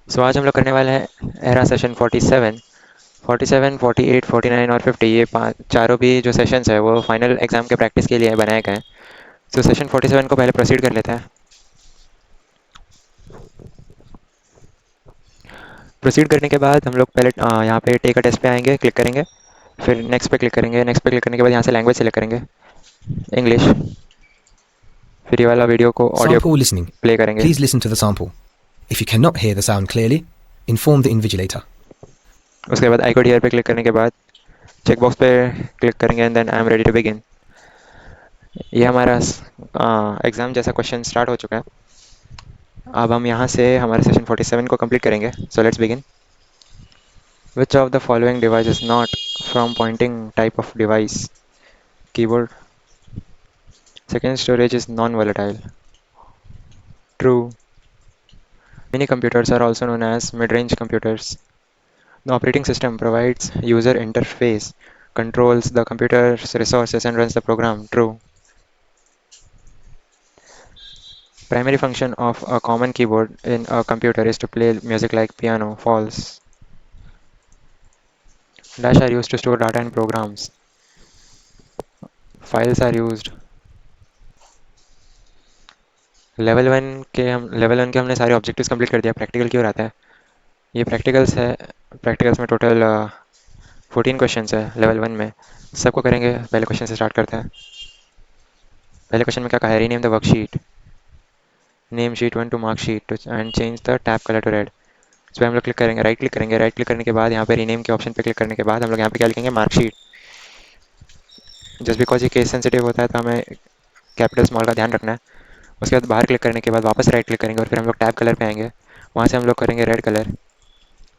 सो आज हम लोग करने वाले हैं एरा सेशन 47। 47, 48, 49 और 50, ये पाँच चारों भी जो सेशंस है वो फाइनल एग्जाम के प्रैक्टिस के लिए बनाए गए हैं। सो सेशन 47 को पहले प्रोसीड कर लेते हैं। प्रोसीड करने के बाद हम लोग पहले यहाँ पे टेक अ टेस्ट पे आएंगे, क्लिक करेंगे, फिर नेक्स्ट पे क्लिक करेंगे। नेक्स्ट पे क्लिक करने के बाद यहाँ से लैंग्वेज सेलेक्ट करेंगे, इंग्लिश। फिर ये वाला वीडियो को ऑडियो Sample listening. प्ले करेंगे। Please listen to the sample. If you cannot hear the sound clearly, inform the invigilator. उसके बाद आई कोड हियर पे क्लिक करने के बाद चेक बॉक्स पे क्लिक करेंगे and then I am ready to begin. ये हमारा एग्ज़ाम जैसा क्वेश्चन स्टार्ट हो चुका है। अब हम यहाँ से हमारे सेशन 47 को कंप्लीट करेंगे। So let's begin. Which of the following device is not from pointing type of device? Keyboard. Second, storage is non volatile. True. Many computers are also known as mid-range computers. The operating system provides user interface, controls the computer's resources and runs the program. True. Primary function of a common keyboard in a computer is to play music like piano. False. Dash are used to store data and programs. Files are used. Level one के हमने सारे objectives complete कर दिया। Practical की ओर आता है। ये practicals है। प्रैक्टिकल्स में टोटल 14 क्वेश्चंस है लेवल वन में। सबको करेंगे। पहले क्वेश्चन से स्टार्ट करते हैं। पहले क्वेश्चन में क्या कहा है? Rename the worksheet. Name sheet one to mark sheet and change the tab colour to red. इस पर हम लोग क्लिक करेंगे, राइट क्लिक करेंगे। राइट क्लिक करने के बाद यहाँ पे रीनेम के ऑप्शन पे क्लिक करने के बाद हम लोग यहाँ पे क्या लिखेंगे? मार्कशीट। जस्ट बिकॉज ये केस सेंसिटिव होता है तो हमें कैपिटल स्मॉल का ध्यान रखना है। उसके बाद बाहर क्लिक करने के बाद वापस राइट क्लिक करेंगे और फिर हम लोग टैब कलर पे आएंगे। वहाँ से हम लोग करेंगे red colour.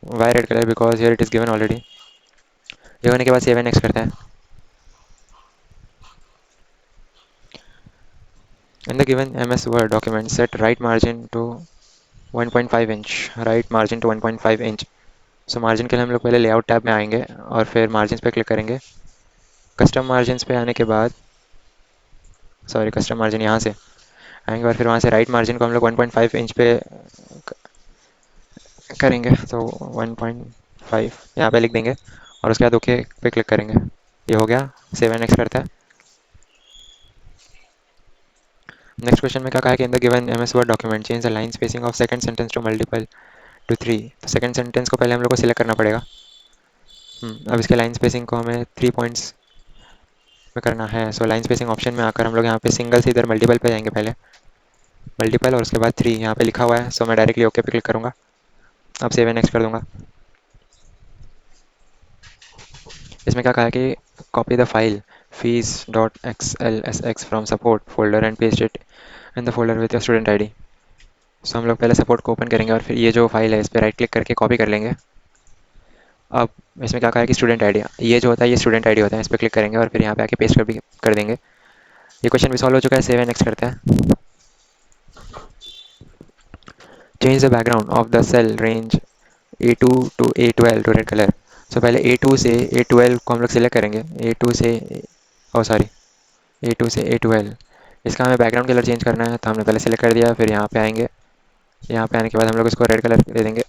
Why red colour? Because here it is given already. ये होने के बाद सेव एंड नेक्स्ट करते हैं। In the given MS Word document set right margin to 1.5 inch. Right margin to 1.5 inch. So margin के लिए हम लोग पहले लेआउट टैब में आएंगे और फिर मार्जिन पे क्लिक करेंगे। कस्टम मार्जिन पे आने के बाद कस्टम मार्जिन यहाँ से आएंगे और फिर वहाँ से राइट मार्जिन को हम लोग 1.5 इंच पे करेंगे। तो 1.5 यहाँ पे लिख देंगे और उसके बाद ओके पे क्लिक करेंगे। ये हो गया। सेव एंड नेक्स्ट करता है। नेक्स्ट क्वेश्चन में क्या कहा है कि in the given MS Word document change the line spacing of second sentence to multiple to 3। तो सेकंड सेंटेंस को पहले हम लोग को सिलेक्ट करना पड़ेगा। अब इसके लाइन स्पेसिंग को हमें 3 पॉइंट्स में करना है। सो लाइन स्पेसिंग ऑप्शन में आकर हम लोग यहाँ पे सिंगल से इधर मल्टीपल पे जाएंगे। पहले मल्टीपल और उसके बाद 3 यहाँ पे लिखा हुआ है। सो मैं डायरेक्टली ओके पे क्लिक करूँगा। अब सेव एंड नेक्स्ट कर दूंगा। इसमें क्या कहा है कि copy the file fees.xlsx from support folder and paste it in the folder with your student ID. So हम लोग पहले सपोर्ट को ओपन करेंगे और फिर ये जो फाइल है इस पर राइट क्लिक करके कॉपी कर लेंगे। अब इसमें क्या कहा है कि स्टूडेंट आईडी, ये जो होता है ये स्टूडेंट आईडी होता है। इस पर क्लिक करेंगे और फिर यहाँ पे आके पेस्ट कर देंगे। ये क्वेश्चन भी सॉल्व हो चुका है। सेव एंड नेक्स्ट करते हैं। Change the background of the cell range A2 to A12 to red colour. So पहले A2 से A12 को हम लोग सिलेक्ट करेंगे। A2 से A2 से A12 इसका हमें बैकग्राउंड कलर चेंज करना है तो हमने पहले सेलेक्ट कर दिया। फिर यहाँ पे आएंगे। यहाँ पे आने के बाद हम लोग इसको रेड कलर दे देंगे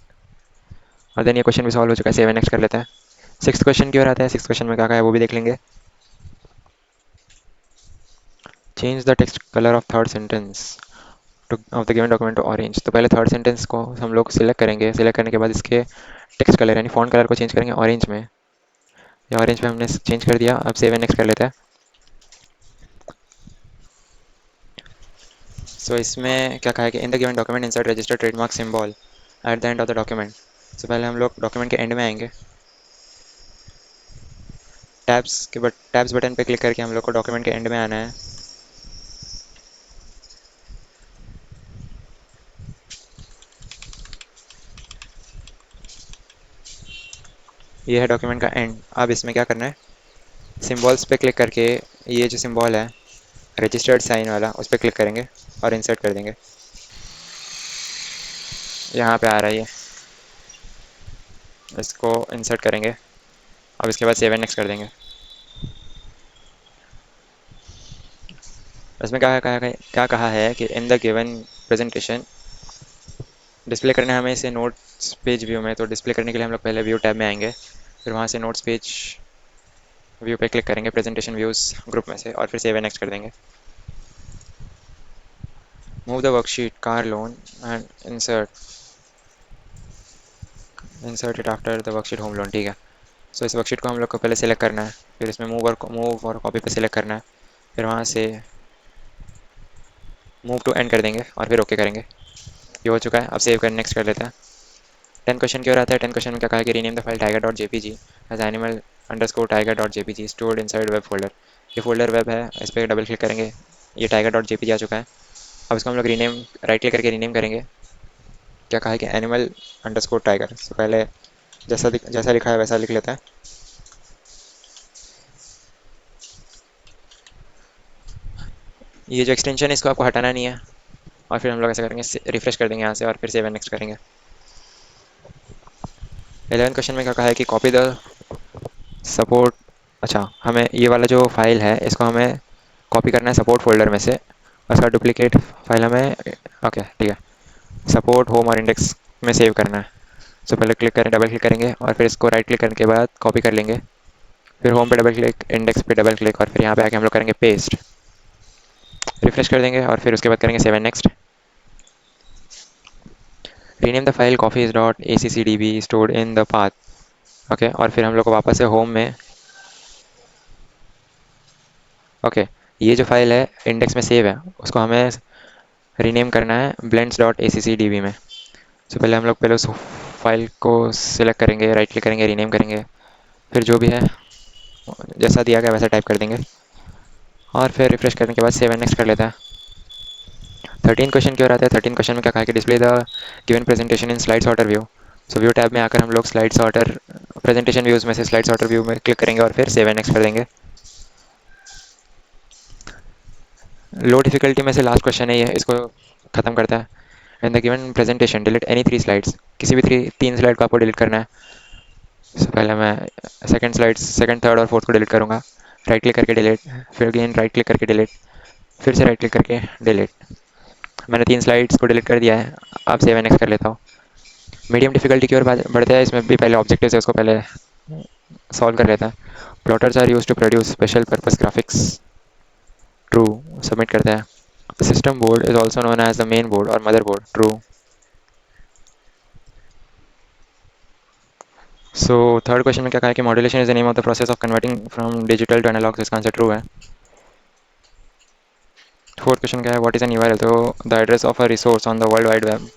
और देन ये क्वेश्चन भी सॉल्व हो चुका है। सेव एंड नेक्स्ट कर लेते हैं। सिक्स क्वेश्चन की ओर आता है। सिक्स क्वेश्चन में क्या कहा है वो भी देख लेंगे। Change the text colour of third sentence of the given document to orange. तो पहले थर्ड सेंटेंस को हम लोग सिलेक्ट करेंगे। सिलेक्ट करने के बाद इसके टेक्स्ट कलर यानी फॉन्ट कलर को चेंज करेंगे ऑरेंज में। ये ऑरेंज पे हमने चेंज कर दिया। अब सेव एंड नेक्स्ट कर लेते हैं। सो इसमें क्या कहा है कि in the given document insert register trademark symbol at the end of the document. So पहले हम लोग डॉक्यूमेंट के एंड में आएंगे। टैब्स बटन पे क्लिक करके हम लोग को डॉक्यूमेंट के एंड में आना है। ये है डॉक्यूमेंट का एंड। अब इसमें क्या करना है? सिम्बॉल्स पे क्लिक करके ये जो सिंबल है रजिस्टर्ड साइन वाला उस पर क्लिक करेंगे और इंसर्ट कर देंगे। यहाँ पे आ रहा है ये, इसको इंसर्ट करेंगे। अब इसके बाद सेव एंड नेक्स्ट कर देंगे। इसमें क्या कहा है कि in the given presentation display करना है हमें इसे नोट्स पेज व्यू में, तो डिस्प्ले करने के लिए हम लोग पहले व्यू टैब में आएंगे, फिर वहाँ से नोट्स पेज व्यू पे क्लिक करेंगे प्रेजेंटेशन व्यूज़ ग्रुप में से, और फिर सेव एंड नेक्स्ट कर देंगे। Move the worksheet car loan and insert it after the worksheet home loan, ठीक है। सो इस वर्कशीट को हम लोग को पहले सेलेक्ट करना है, फिर इसमें मूव और कॉपी पे सेलेक्ट करना है, फिर वहाँ से मूव टू एंड कर देंगे और फिर ओके करेंगे। ये हो चुका है, अब सेव कर नेक्स्ट कर लेते हैं। 10 क्वेश्चन क्यों आता है? 10 क्वेश्चन में क्या कहा है कि rename the file tiger dot JPG as animal underscore tiger dot JPG stored inside web folder. ये फोल्डर वेब है, इस पर डबल क्लिक करेंगे, ये टाइगर डॉट जेपीजी आ चुका है। अब इसको हम लोग रीनेम, राइट क्लिक करके रीनेम करेंगे। क्या कहा है कि एनिमल अंडरस्कोर टाइगर, सो पहले जैसा लिखा है वैसा लिख लेते हैं। ये जो एक्सटेंशन है इसको आपको हटाना नहीं है, और फिर हम लोग ऐसा करेंगे, रिफ्रेश कर देंगे यहाँ से और फिर सेव एंड नेक्स्ट करेंगे। 11 क्वेश्चन में क्या कहा है कि कॉपी द सपोर्ट, अच्छा हमें ये वाला जो फाइल है इसको हमें कॉपी करना है सपोर्ट फोल्डर में से, और उसका डुप्लीकेट फाइल हमें, ओके ठीक है, सपोर्ट होम और इंडेक्स में सेव करना है। सो पहले क्लिक करें, डबल क्लिक करेंगे और फिर इसको राइट क्लिक करने के बाद कॉपी कर लेंगे, फिर होम पे डबल क्लिक, इंडेक्स पे डबल क्लिक, और फिर यहाँ पे आके हम लोग करेंगे पेस्ट, रिफ्रेश कर देंगे और फिर उसके बाद करेंगे save and next. Rename the file coffees dot A C C D B stored in the path, okay, और फिर हम लोग को वापस से होम में, ओके, ये जो फाइल है इंडेक्स में सेव है उसको हमें रीनेम करना है blends dot A C C D B में। सो पहले हम लोग पहले उस फाइल को सिलेक्ट करेंगे, राइट क्लिक करेंगे, रीनेम करेंगे, फिर जो भी है जैसा दिया गया वैसा टाइप कर देंगे, और फिर रिफ्रेश करने के बाद सेव एंड नेक्स्ट कर लेता है। 13 क्वेश्चन क्यों आता है? 13 क्वेश्चन में क्या कहा है कि display the given presentation in slide sorter view. So view tab में आकर हम लोग स्लाइड सॉर्टर, प्रेजेंटेशन व्यूज़ में से स्लाइड सॉर्टर व्यू में क्लिक करेंगे और फिर सेव एंड नेक्स्ट कर देंगे। लो डिफिकल्टी में से लास्ट क्वेश्चन है ये, इसको ख़त्म करता है। In the given presentation delete any 3 slides, किसी भी 3 स्लाइड को आपको डिलीट करना है। सो पहले मैं सेकंड स्लाइड्स, सेकंड, थर्ड और फोर्थ को डिलीट करूँगा, राइट क्लिक करके डिलीट, फिर अगेन राइट क्लिक करके डिलीट, फिर से राइट क्लिक करके डिलीट। मैंने 3 स्लाइड्स को डिलीट कर दिया है, अब सेव एंड नेक्स्ट कर लेता हूँ। मीडियम डिफिकल्टी की ओर बढ़ते हैं, इसमें भी पहले ऑब्जेक्टिव है उसको पहले सॉल्व कर लेता है। Plotters are use to produce special purpose graphics, true, submit करता है। The system board is also known as the main board और mother board, true. So third question में क्या कहा है कि modulation is the name of the process of converting from digital to analogue, इसका answer true है। Fourth question क्या है, व्हाट इज एन यूआरएल, तो the address of a resource on the world wide web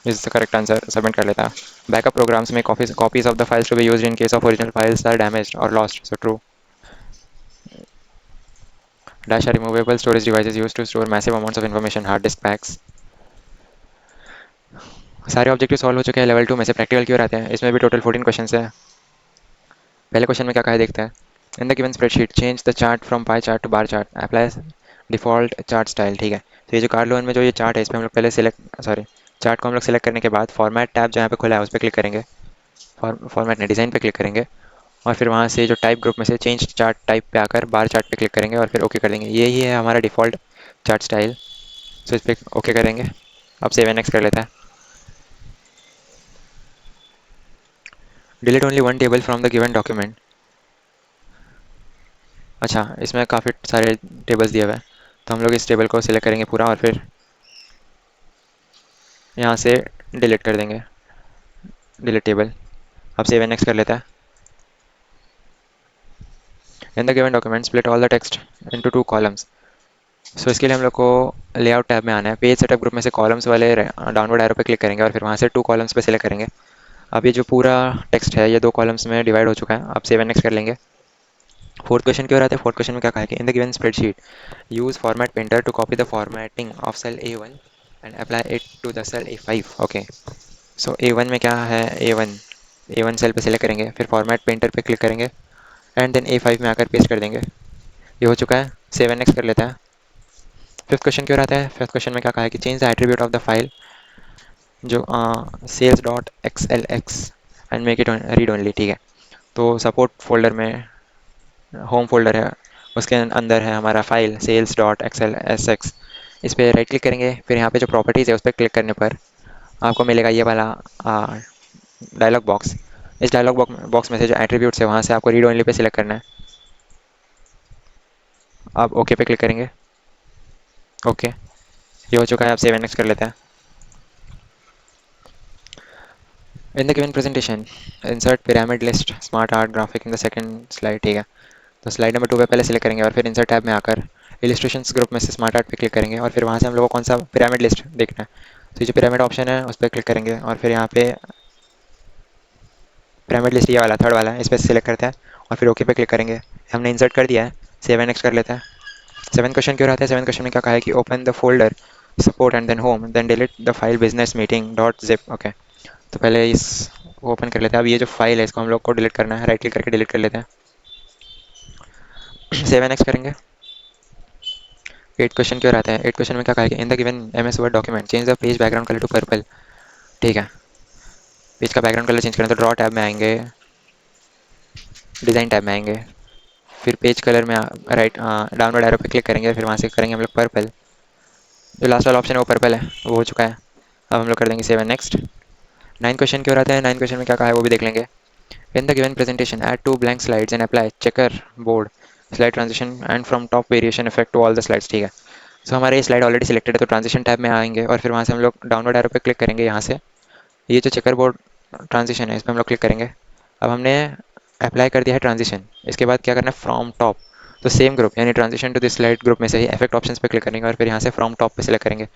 is the correct answer, submit कर लेता है। Backup programs में copies of the files to be used in case of original files are damaged और lost, so true. Dash are removable storage devices used to store massive amounts of information, hard disk packs। सारे objective solve हो चुके हैं level 2 में से। Practical की ओर आते हैं, इसमें भी टोटल 14 क्वेश्चन है। पहले क्वेश्चन में क्या कहा है देखते हैं। In the given spreadsheet change the chart from pie chart to bar chart, apply default chart style, ठीक है। तो ये जो कार लोन में जो ये चार्ट है इसमें हम लोग पहले सिलेक्ट, सॉरी, चार्ट को हम लोग सिलेक्ट करने के बाद फॉर्मेट टैब जहाँ पे खुला है उस पर क्लिक करेंगे, फॉर्मेट ने डिज़ाइन पे क्लिक करेंगे, और फिर वहाँ से जो टाइप ग्रुप में से चेंज चार्ट टाइप पे आकर बार चार्ट पे क्लिक करेंगे और फिर ओके कर देंगे। यही है हमारा डिफ़ॉल्ट चार्ट स्टाइल। सो इस पर ओके करेंगे, अब सेव एंड नेक्स्ट कर लेता है। Delete only one table from the given document, अच्छा इसमें काफ़ी सारे टेबल्स दिए हुए हैं, तो हम लोग इस टेबल को सिलेक्ट करेंगे पूरा और फिर यहाँ से डिलीट कर देंगे, डिलीट टेबल। अब सेव एंड नेक्स्ट कर लेता है। In the given document split all the text into 2 columns. So इसके लिए हम लोग को लेआउट टैब में आना है, पेज सेटअप ग्रुप में से कॉलम्स वाले डाउनवर्ड एरो पे क्लिक करेंगे और फिर वहाँ से 2 कॉलम्स पे सिलेक्ट करेंगे। अब ये जो पूरा टेक्स्ट है ये 2 कॉलम्स में डिवाइड हो चुका है, अब सेव एंड नेक्स्ट कर लेंगे। फोर्थ क्वेश्चन की ओर आते हैं। फोर्थ क्वेश्चन में क्या कहा है कि in the given spreadsheet use format painter to copy the formatting of cell A1 and apply it to the cell A5, okay. So A1 में क्या है, A1 सेल पे सिलेक्ट करेंगे, फिर फॉर्मेट पेंटर पे क्लिक करेंगे एंड देन A5 में आकर पेस्ट कर देंगे। ये हो चुका है, सेव एंड नेक्स्ट कर लेता है। फिफ्थ क्वेश्चन की ओर आता है। फिफ्थ क्वेश्चन में क्या कहा है कि change the attribute of the file जो sales dot X L X and make it read only, ठीक है। तो सपोर्ट फोल्डर में होम फोल्डर है, उसके अंदर है हमारा file sales dot X L S X. इस पर राइट क्लिक करेंगे, फिर यहाँ पे जो प्रॉपर्टीज़ है उस पर क्लिक करने पर आपको मिलेगा ये वाला डायलॉग बॉक्स। इस डायलॉग बॉक्स में से जो एट्रीब्यूट्स है वहाँ से आपको रीड ओनली पे सिलेक्ट करना है। आप ओके पे क्लिक करेंगे। ओके, ये हो चुका है। आप सेव एंड नेक्स्ट कर लेते हैं। In the given presentation insert pyramid list smart art graphic in the second slide, ठीक है। तो स्लाइड नंबर 2 पे पहले सिलेक्ट करेंगे और फिर इंसर्ट टैब में आकर इलिस्ट्रेशंस ग्रुप में से स्मार्ट आर्ट पे क्लिक करेंगे और फिर वहाँ से हम लोग को कौन सा पिरामिड लिस्ट देखना है। तो ये जो पिरामिड ऑप्शन है उस पर क्लिक करेंगे और फिर यहाँ पे पिरामिड लिस्ट ये वाला थर्ड वाला है, इस पर सिलेक्ट करते हैं और फिर ओके पे क्लिक करेंगे। हमने इंसर्ट कर दिया है। सेव एंड नेक्स्ट कर लेते हैं। सेवन क्वेश्चन क्यों रहता है? सेवन क्वेश्चन में क्या कहा है कि open the folder support and then home then delete the file business meeting dot zip. Okay, तो पहले इस ओपन कर लेते हैं। अब ये जो फाइल है इसको हम लोग को डिलीट करना है। राइट क्लिक करके डिलीट कर लेते हैं। सेवन एक्स करेंगे। एट क्वेश्चन क्यों रहता है? एट क्वेश्चन में क्या कहा है कि in the given M S word document change the page background colour to purple, ठीक है। पेज का बैकग्राउंड कलर चेंज करें तो ड्रॉ टैब में आएंगे, डिज़ाइन टैब में आएंगे, फिर पेज कलर में राइट डाउनवर्ड एरो पे क्लिक करेंगे, फिर वहाँ से करेंगे हम लोग पर्पल। जो लास्ट वाला ऑप्शन है वो पर्पल है, वो हो चुका है। अब हम लोग कर देंगे सेवन नेक्स्ट। नाइन क्वेश्चन क्यों रहता है? नाइन क्वेश्चन में क्या कहा है वो भी देख लेंगे। In the given presentation, add two blank slides and apply checkerboard slide transition and from top variation effect to all the slides, ठीक है। सो हमारे ये स्लाइड ऑलरेडी सिलेक्टेड है तो ट्रांजिशन टैब में आएंगे और फिर वहाँ से हम लोग डाउनलोड एरो पे क्लिक करेंगे। यहाँ से ये जो चेकर बोर्ड ट्रांजिशन है इस पर हम लोग क्लिक करेंगे। अब हमने अप्लाई कर दिया है ट्रांजिशन। इसके बाद क्या करना है? फ्रॉम टॉप, तो सेम ग्रुप यानी transition to this slide group में से ही इफेक्ट ऑप्शंस पे क्लिक करेंगे और फिर यहाँ से फ्रॉम टॉप पे सिलेक्ट करेंगे।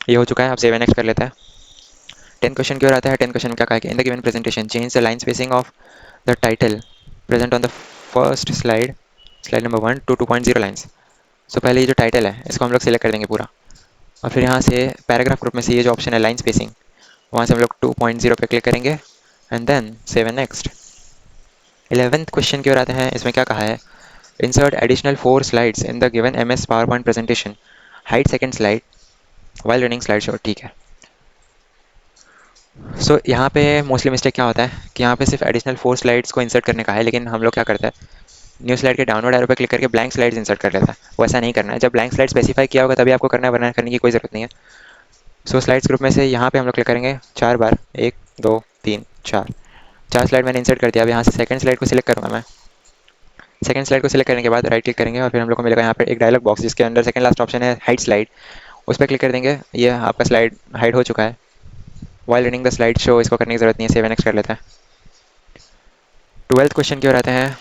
ये हो चुका है। अब सेव नेक्स्ट कर लेते हैं। टेन क्वेश्चन क्यों आता है? टेन क्वेश्चन में क्या कहा कि in the given presentation change the line spacing of the title present on the first slide slide number 1 to 2.0 lines. So पहले ये जो टाइटल है इसको हम लोग सिलेक्ट कर देंगे पूरा और फिर यहाँ से पैराग्राफ ग्रुप में से ये जो ऑप्शन है लाइन स्पेसिंग वहाँ से हम लोग 2.0 पे क्लिक करेंगे and then save and next. 11th question क्यों आता है? इसमें क्या कहा है? Insert additional 4 slides in the given M S PowerPoint presentation, hide second slide while running slide show, ठीक है। सो यहाँ पे मोस्टली मिस्टेक क्या होता है कि यहाँ पे सिर्फ एडिशनल 4 स्लाइड्स को इंसर्ट करने का है, लेकिन हम लोग क्या करते हैं न्यू स्लाइड के डाउनलोड एरो पे क्लिक करके ब्लैंक स्लाइड्स इंसर्ट कर लेता है। वो ऐसा नहीं करना है। जब ब्लैंक स्लाइड स्पेसिफाई किया होगा तभी आपको करना है, वरना करने की कोई ज़रूरत नहीं है। सो स्लाइड्स ग्रुप में से यहाँ पे हम लोग क्लिक करेंगे 4 बार, 1 2 3 4, 4 स्लाइड मैंने इंसर्ट कर दिया। अब यहाँ से सेकंड स्लाइड को सिलेक्ट करूँगा मैं। सेकंड स्लाइड को सिलेक्ट करने के बाद राइट क्लिक करेंगे और फिर हम लोग को मिलेगा यहाँ पे एक डायलॉग बॉक्स जिसके अंदर सेकंड लास्ट ऑप्शन है हाइड स्लाइड, उस पर क्लिक कर देंगे। ये आपका स्लाइड हाइड हो चुका है। While running the slide show इसको करने की जरूरत नहीं है, सेव नेक्स्ट कर लेते हैं। 12th क्वेश्चन क्यों रहते हैं?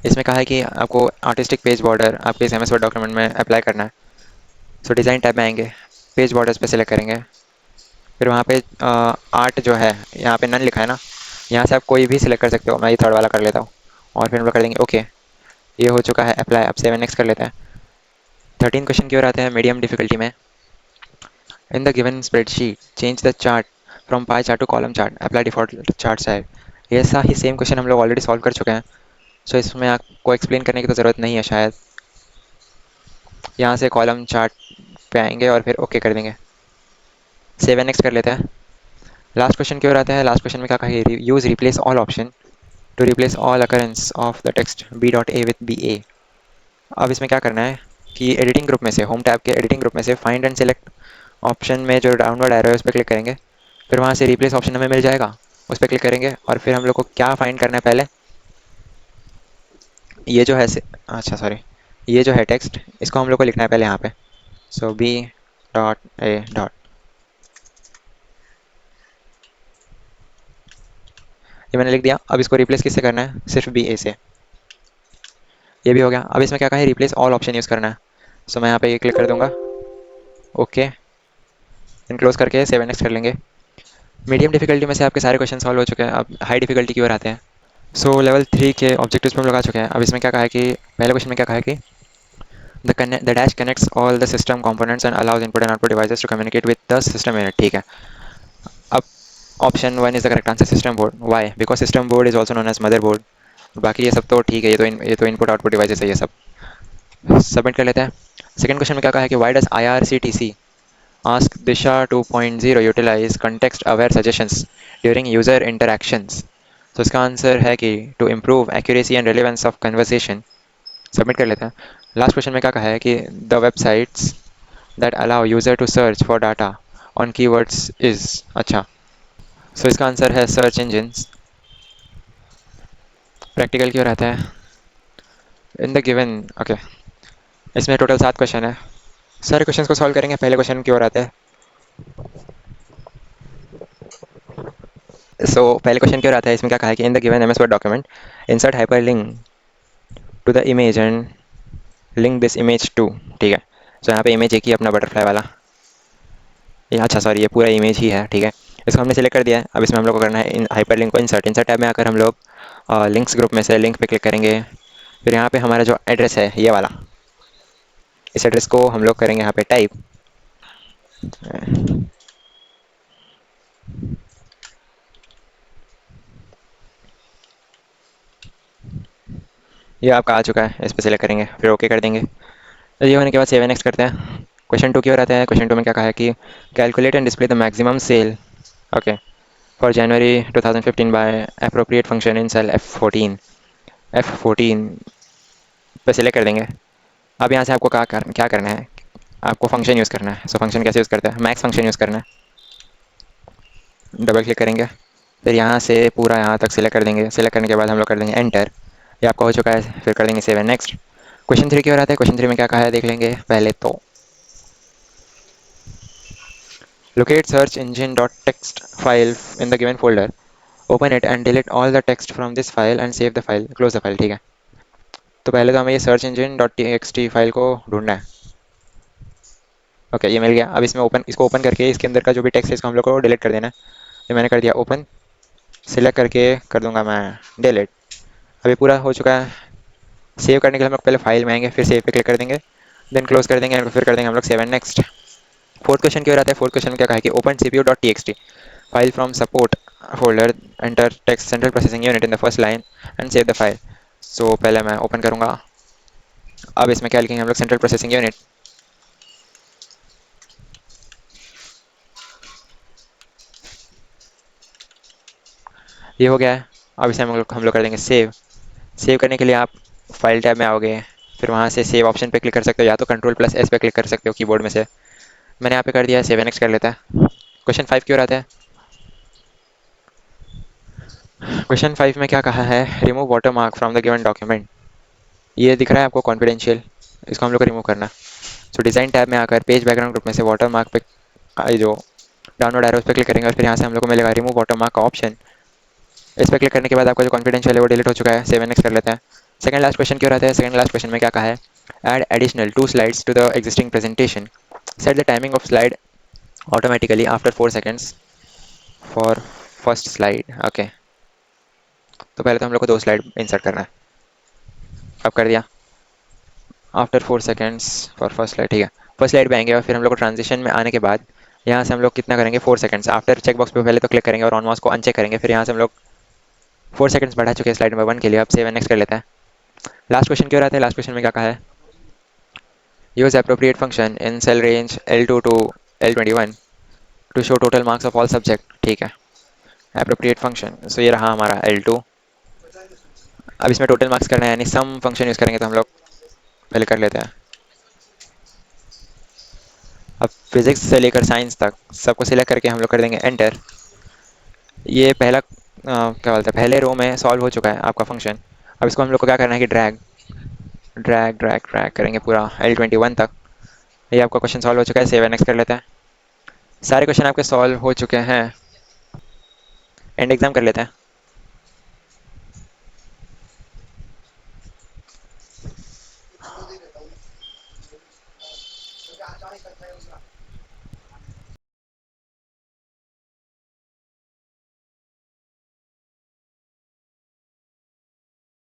इसमें कहा है कि आपको आर्टिस्टिक पेज बॉर्डर आपके इस एमएस वर्ड डॉक्यूमेंट में अप्लाई करना है। सो डिज़ाइन टैब में आएंगे, पेज बॉर्डर्स पे सिलेक्ट करेंगे, फिर वहाँ पे आर्ट जो है यहाँ पे नन लिखा है ना, यहाँ से आप कोई भी सिलेक्ट कर सकते हो। मैं ये थर्ड वाला कर लेता हूँ और फिर हम लोग कर देंगे ओके। ये हो चुका है अप्लाई। अब सेवन नेक्स्ट कर लेते हैं। 13 क्वेश्चन क्यों आते हैं मीडियम डिफिकल्टी में? In the given spreadsheet change the chart from pie chart to column chart, apply default chart size. ये ऐसा ही सेम क्वेश्चन हम लोग ऑलरेडी सॉल्व कर चुके हैं। सो इसमें आपको एक्सप्लेन करने की तो ज़रूरत नहीं है शायद। यहाँ से कॉलम चार्ट पे आएंगे और फिर ओके कर देंगे। सेव नेक्स्ट कर लेते हैं। लास्ट क्वेश्चन क्यों आता है? लास्ट क्वेश्चन में क्या कहा? Use replace all option to replace all occurrence of the text B dot A with B A. अब इसमें क्या करना है कि एडिटिंग ग्रुप में से होम टैब के एडिटिंग ग्रुप में से फाइंड एंड सेलेक्ट ऑप्शन में जो डाउनवर्ड एरो है उस पर क्लिक करेंगे, फिर वहाँ से रिप्लेस ऑप्शन हमें मिल जाएगा, उस पर क्लिक करेंगे और फिर हम लोग को क्या फाइंड करना है पहले? ये जो है अच्छा सॉरी, ये जो है टेक्स्ट इसको हम लोग को लिखना है पहले यहाँ पे। सो बी डॉट ए डॉट, ये मैंने लिख दिया। अब इसको रिप्लेस किससे करना है? सिर्फ बी ए से। ये भी हो गया। अब इसमें क्या कहा है? रिप्लेस ऑल ऑप्शन यूज़ करना है। सो मैं यहाँ पे ये क्लिक कर दूंगा, ओके, इनक्लोज करके सेव नेक्स्ट कर लेंगे। मीडियम डिफिकल्टी में से आपके सारे क्वेश्चन सॉल्व हो चुके हैं। अब हाई डिफिकल्टी की ओर आते हैं। सो लेवल 3 के ऑब्जेक्टिव्स पे हम लोग आ चुके हैं। अब इसमें क्या कहा है कि पहले क्वेश्चन में क्या कहा है कि the dash connects all the system components and allows input and output devices to communicate with the system unit, ठीक है। अब option 1 is the correct answer, system board. Why? Because system board is also known as motherboard. बाकी ये सब तो ठीक है, ये तो इनपुट आउटपुट डिवाइसेस है ये सब। सबमिट कर लेते हैं। सेकंड क्वेश्चन में क्या कहा है कि why does IRCTC ask Disha 2.0 utilize context aware suggestions during user interactions? तो इसका आंसर है कि to improve accuracy and relevance of conversation. Submit कर लेते हैं। लास्ट क्वेश्चन में क्या कहा है कि the websites that allow user to search for data on keywords is. अच्छा, सो इसका आंसर है सर्च इंजिन्स। प्रैक्टिकल क्यों रहता है इन द गिवन। ओके, इसमें टोटल 7 क्वेश्चन है। सारे क्वेश्चंस को सॉल्व करेंगे। पहले क्वेश्चन की ओर आते हैं। पहले क्वेश्चन की ओर आता है। इसमें क्या कहा है कि in the given M S word document insert hyperlink to the image and link this image to. ठीक है, तो यहाँ पे इमेज एक ही अपना बटरफ्लाई वाला, ये अच्छा सॉरी ये पूरा इमेज ही है। ठीक है, इसको हमने सिलेक्ट कर दिया है। अब इसमें हम लोग को करना है इन हाइपर लिंक को इंसर्ट। इंसर्ट टैब में आकर हम लोग लिंक्स ग्रुप में से लिंक पे क्लिक करेंगे। फिर यहाँ पे हमारा जो एड्रेस है ये वाला, इस एड्रेस को हम लोग करेंगे यहाँ पे टाइप। ये आपका आ चुका है, इस पर सिलेक्ट करेंगे फिर ओके कर देंगे। तो ये होने के बाद 7 नेक्स्ट करते हैं। क्वेश्चन 2 की ओर आता है। क्वेश्चन 2 में क्या कहा है कि calculate and display the maximum sale, okay, for January 2015 by appropriate function in cell F14। F14 पे सिलेक्ट कर देंगे। अब यहाँ से आपको क्या करना है, आपको फंक्शन यूज़ करना है। फंक्शन कैसे यूज़ करते हैं, मैक्स फंक्शन यूज़ करना है। डबल क्लिक करेंगे, फिर यहाँ से पूरा यहाँ तक सिलेक्ट कर देंगे। सिलेक्ट करने के बाद हम लोग कर देंगे एंटर। ये आपका हो चुका है, फिर कर देंगे 7 नेक्स्ट। क्वेश्चन 3 की ओर आता है। क्वेश्चन 3 में क्या कहा है देख लेंगे पहले तो। Locate search engine dot text file in the given folder. Open it and delete all the text from this file and save the file. Close the file। ठीक है, तो पहले तो हमें ये search engine dot T X T file को ढूंढना है। ओके, ये मिल गया। अब इसको ओपन करके इसके अंदर का जो भी टेक्स्ट है इसको हम लोग को डिलीट कर देना है। ये मैंने कर दिया ओपन। सिलेक्ट करके कर दूंगा मैं डिलीट। अभी पूरा हो चुका है। सेव करने के लिए हम लोग पहले फाइल में आएंगे, फिर सेव पे क्लिक कर देंगे, देन क्लोज कर देंगे, फिर कर देंगे हम लोग 7 नेक्स्ट। फोर्थ क्वेश्चन की ओर आता है। फोर्थ क्वेश्चन में क्या कहा है कि open C P U dot T X T file from support folder, enter text central processing unit in the first line and save the file। पहले मैं ओपन करूंगा। अब इसमें क्या लिखेंगे हम लोग, सेंट्रल प्रोसेसिंग यूनिट। ये हो गया है। अब इसे हम लोग कर देंगे सेव। सेव करने के लिए आप फाइल टैब में आओगे, फिर वहाँ से सेव ऑप्शन पे क्लिक कर सकते हो, या तो कंट्रोल प्लस एस पे क्लिक कर सकते हो कीबोर्ड में से। मैंने यहाँ पे कर दिया है। 7 नेक्स्ट कर लेता है। क्वेश्चन 5 की ओर आता है। क्वेश्चन 5 में क्या कहा है, remove water mark from the given document. ये दिख रहा है आपको कॉन्फिडेंशियल, इसको हम लोग को रिमूव करना। डिज़ाइन टैब में आकर पेज बैकग्राउंड ग्रुप में से वाटर मार्क पे जो डाउनलोड एरो उस पर क्लिक करेंगे और फिर यहाँ से हम लोग को मिलेगा रिमूव वाटर मार्क का ऑप्शन। इस पर क्लिक करने के बाद आपका जो कॉन्फिडेंशियल है वो डिलीट हो चुका है। 7 नेक्स्ट कर लेते हैं। सेकंड लास्ट क्वेश्चन क्यों रहता है। सेकंड लास्ट क्वेश्चन में क्या कहा है, add additional 2 slides to the existing presentation, set the timing of slide automatically after 4 seconds for first slide. Okay, तो पहले तो हम लोग को 2 स्लाइड इंसर्ट करना है। अब कर दिया, after 4 seconds for first slide. ठीक है, फर्स्ट स्लाइड पे आएंगे और फिर हम लोग को ट्रांजिशन में आने के बाद यहाँ से हम लोग कितना करेंगे, 4 सेकेंड्स। आफ्टर चेक बॉक्स पे पहले तो क्लिक करेंगे और ऑन माउस को अनचेक करेंगे, फिर यहाँ से हम लोग 4 सेकेंड्स बढ़ा चुके हैं स्लाइड नंबर 1 के लिए। अब 7 नेक्स्ट कर लेते हैं। लास्ट क्वेश्चन क्यों रहता है। लास्ट क्वेश्चन में क्या कहा है, use appropriate function in cell range L2 to L21 to show total marks of all subject. ठीक है, अप्रोप्रिएट फंक्शन, सो ये रहा हमारा L2। अब इसमें टोटल मार्क्स करना है, यानी सम फंक्शन यूज़ करेंगे, तो हम लोग पहले कर लेते हैं। अब फिजिक्स से लेकर साइंस तक सबको सिलेक्ट करके हम लोग कर देंगे एंटर। ये पहला क्या बोलते हैं, पहले रो में सॉल्व हो चुका है आपका फंक्शन। अब इसको हम लोग को क्या करना है कि ड्रैग ड्रैग ड्रैग ड्रैग करेंगे पूरा L21 तक। ये आपका क्वेश्चन सॉल्व हो चुका है। 7 नेक्स्ट कर लेते हैं। सारे क्वेश्चन आपके सॉल्व हो चुके हैं। एंड एग्जाम कर लेते हैं।